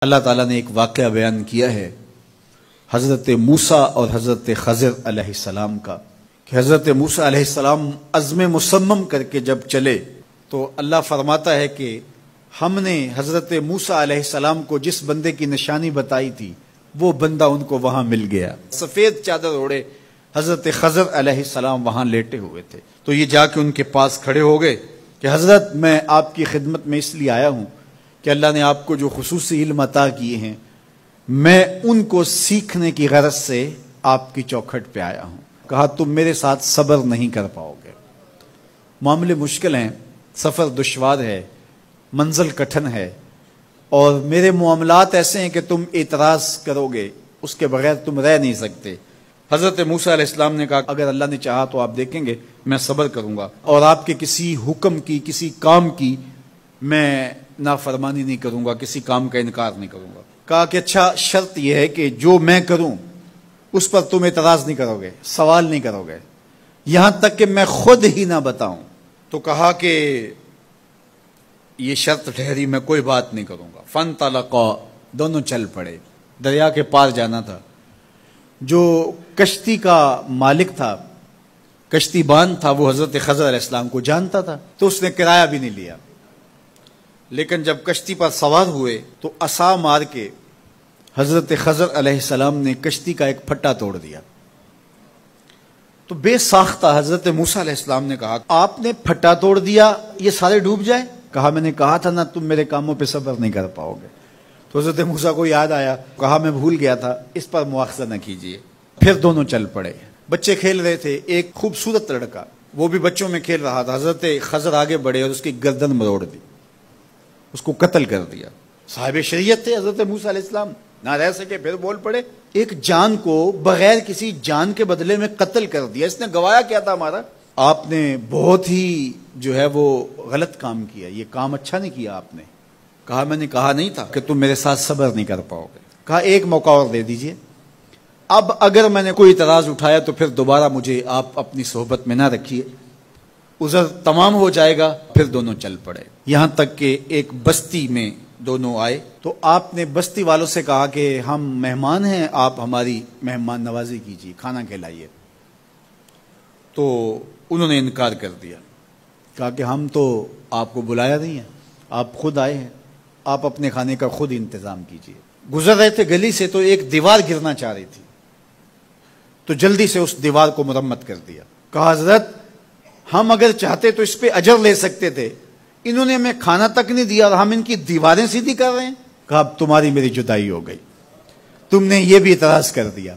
اللہ تعالیٰ نے ایک واقعہ بیان کیا ہے حضرت موسیٰ اور حضرت خضر علیہ السلام کا، کہ حضرت موسیٰ علیہ السلام عزم مصمم کر کے جب چلے تو اللہ فرماتا ہے کہ ہم نے حضرت موسیٰ علیہ السلام کو جس بندے کی نشانی بتائی تھی وہ بندہ ان کو وہاں مل گیا۔ سفید چادر اوڑے حضرت خضر علیہ السلام وہاں لیٹے ہوئے تھے، تو یہ جا کے ان کے پاس کھڑے ہو گئے کہ حضرت میں آپ کی خدمت میں اس لیے آیا ہوں کہ اللہ نے آپ کو جو خصوصی علم عطا کیے ہیں میں ان کو سیکھنے کی غرض سے آپ کی چوکھٹ پہ آیا ہوں۔ کہا تم میرے ساتھ صبر نہیں کر پاؤ گے، معاملے مشکل ہیں، سفر دشوار ہے، منزل کٹھن ہے، اور میرے معاملات ایسے ہیں کہ تم اعتراض کرو گے اس کے بغیر تم رہ نہیں سکتے۔ حضرت موسیٰ علیہ السلام نے کہا اگر اللہ نے چاہا تو آپ دیکھیں گے میں صبر کروں گا اور آپ کے کسی حکم کی کسی کام کی میں نافرمانی نہیں کروں گا، کسی کام کا انکار نہیں کروں گا۔ کہا کہ اچھا شرط یہ ہے کہ جو میں کروں اس پر تم اعتراض نہیں کرو گے، سوال نہیں کرو گے، یہاں تک کہ میں خود ہی نہ بتاؤں۔ تو کہا کہ یہ شرط ٹھہری، میں کوئی بات نہیں کروں گا۔ فانطلقا، دونوں چل پڑے، دریا کے پار جانا تھا۔ جو کشتی کا مالک تھا، کشتی بان تھا، وہ حضرت خضر علیہ السلام کو جانتا تھا تو اس نے کرایہ بھی نہیں لیا، لیکن جب کشتی پر سوار ہوئے تو عصا مار کے حضرت خضر علیہ السلام نے کشتی کا ایک پھٹا توڑ دیا۔ تو بے ساختہ حضرت موسیٰ علیہ السلام نے کہا آپ نے پھٹا توڑ دیا، یہ سارے ڈوب جائیں؟ کہا میں نے کہا تھا نا تم میرے کاموں پہ صبر نہیں کر پاؤ گے۔ تو حضرت موسیٰ کو یاد آیا، کہا میں بھول گیا تھا، اس پر مواخذہ نہ کیجیے۔ پھر دونوں چل پڑے، بچے کھیل رہے تھے، ایک خوبصورت لڑکا وہ بھی بچوں میں کھیل رہا تھا۔ حضرت خضر آگے بڑھے اور اس کی گردن مروڑ دی، اس کو قتل کر دیا۔ صاحب شریعت تھے حضرت موسیٰ علیہ السلام، نہ رہ سکے، پھر بول پڑے ایک جان کو بغیر کسی جان کے بدلے میں قتل کر دیا، اس نے گوایا کیا تھا ہمارا؟ آپ نے بہت ہی جو ہے وہ غلط کام کیا، یہ کام اچھا نہیں کیا آپ نے۔ کہا میں نے کہا نہیں تھا کہ تم میرے ساتھ صبر نہیں کر پاؤ گے۔ کہا ایک موقع اور دے دیجئے، اب اگر میں نے کوئی اعتراض اٹھایا تو پھر دوبارہ مجھے آپ اپنی صحبت میں نہ رکھیے، عذر تمام ہو جائے گا۔ پھر دونوں چل پڑے، یہاں تک کہ ایک بستی میں دونوں آئے تو آپ نے بستی والوں سے کہا کہ ہم مہمان ہیں، آپ ہماری مہمان نوازی کیجیے، کھانا کھلائیے۔ تو انہوں نے انکار کر دیا، کہا کہ ہم تو آپ کو بلایا نہیں ہے، آپ خود آئے ہیں، آپ اپنے کھانے کا خود انتظام کیجیے۔ گزر رہے تھے گلی سے تو ایک دیوار گرنا چاہ رہی تھی، تو جلدی سے اس دیوار کو مرمت کر دیا۔ کہا حضرت ہم اگر چاہتے تو اس پہ اجر لے سکتے تھے، انہوں نے ہمیں کھانا تک نہیں دیا اور ہم ان کی دیواریں سیدھی کر رہے ہیں۔ کہا اب تمہاری میری جدائی ہو گئی، تم نے یہ بھی اعتراض کر دیا۔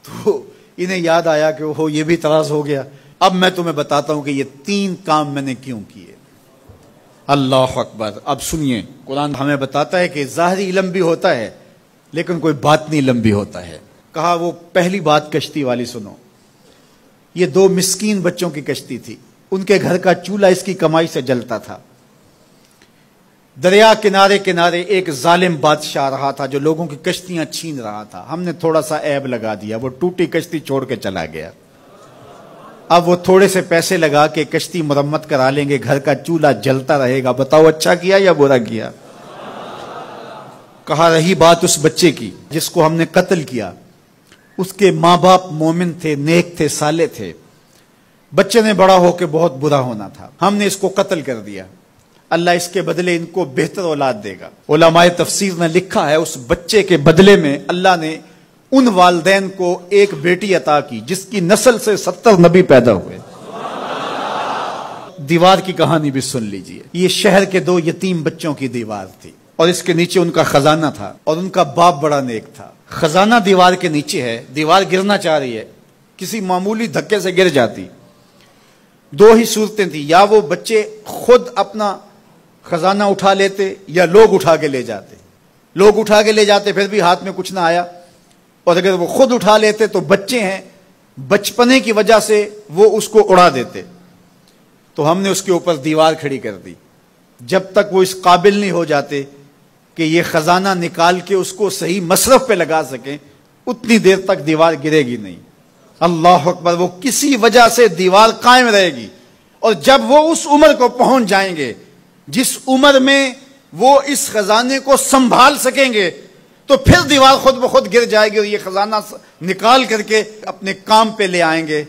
تو انہیں یاد آیا کہ وہ یہ بھی اعتراض ہو گیا۔ اب میں تمہیں بتاتا ہوں کہ یہ 3 کام میں نے کیوں کیے۔ اللہ اکبر۔ اب سنیے، قرآن ہمیں بتاتا ہے کہ ظاہری علم بھی ہوتا ہے لیکن کوئی باطنی علم بھی ہوتا ہے۔ کہا وہ پہلی بات کشتی والی سنو، یہ 2 مسکین بچوں کی کشتی تھی، ان کے گھر کا چولہا اس کی کمائی سے جلتا تھا۔ دریا کنارے کنارے ایک ظالم بادشاہ رہا تھا جو لوگوں کی کشتیاں چھین رہا تھا، ہم نے تھوڑا سا عیب لگا دیا، وہ ٹوٹی کشتی چھوڑ کے چلا گیا۔ اب وہ تھوڑے سے پیسے لگا کے کشتی مرمت کرا لیں گے، گھر کا چولہا جلتا رہے گا، بتاؤ اچھا کیا یا برا کیا؟ کہا رہی بات اس بچے کی جس کو ہم نے قتل کیا، اس کے ماں باپ مومن تھے، نیک تھے، صالح تھے، بچے نے بڑا ہو کے بہت برا ہونا تھا، ہم نے اس کو قتل کر دیا، اللہ اس کے بدلے ان کو بہتر اولاد دے گا۔ علماء تفسیر نے لکھا ہے اس بچے کے بدلے میں اللہ نے ان والدین کو ایک بیٹی عطا کی جس کی نسل سے 70 نبی پیدا ہوئے۔ دیوار کی کہانی بھی سن لیجئے، یہ شہر کے 2 یتیم بچوں کی دیوار تھی اور اس کے نیچے ان کا خزانہ تھا اور ان کا باپ بڑا نیک تھا۔ خزانہ دیوار کے نیچے ہے، دیوار گرنا چاہ رہی ہے، کسی معمولی دھکے سے گر جاتی۔ 2 ہی صورتیں تھیں، یا وہ بچے خود اپنا خزانہ اٹھا لیتے یا لوگ اٹھا کے لے جاتے۔ لوگ اٹھا کے لے جاتے پھر بھی ہاتھ میں کچھ نہ آیا، اور اگر وہ خود اٹھا لیتے تو بچے ہیں، بچپنے کی وجہ سے وہ اس کو اڑا دیتے۔ تو ہم نے اس کے اوپر دیوار کھڑی کر دی، جب تک وہ اس قابل نہیں ہو جاتے کہ یہ خزانہ نکال کے اس کو صحیح مصرف پہ لگا سکیں، اتنی دیر تک دیوار گرے گی نہیں۔ اللہ اکبر۔ وہ کسی وجہ سے دیوار قائم رہے گی، اور جب وہ اس عمر کو پہنچ جائیں گے جس عمر میں وہ اس خزانے کو سنبھال سکیں گے تو پھر دیوار خود بخود گر جائے گی اور یہ خزانہ نکال کر کے اپنے کام پہ لے آئیں گے.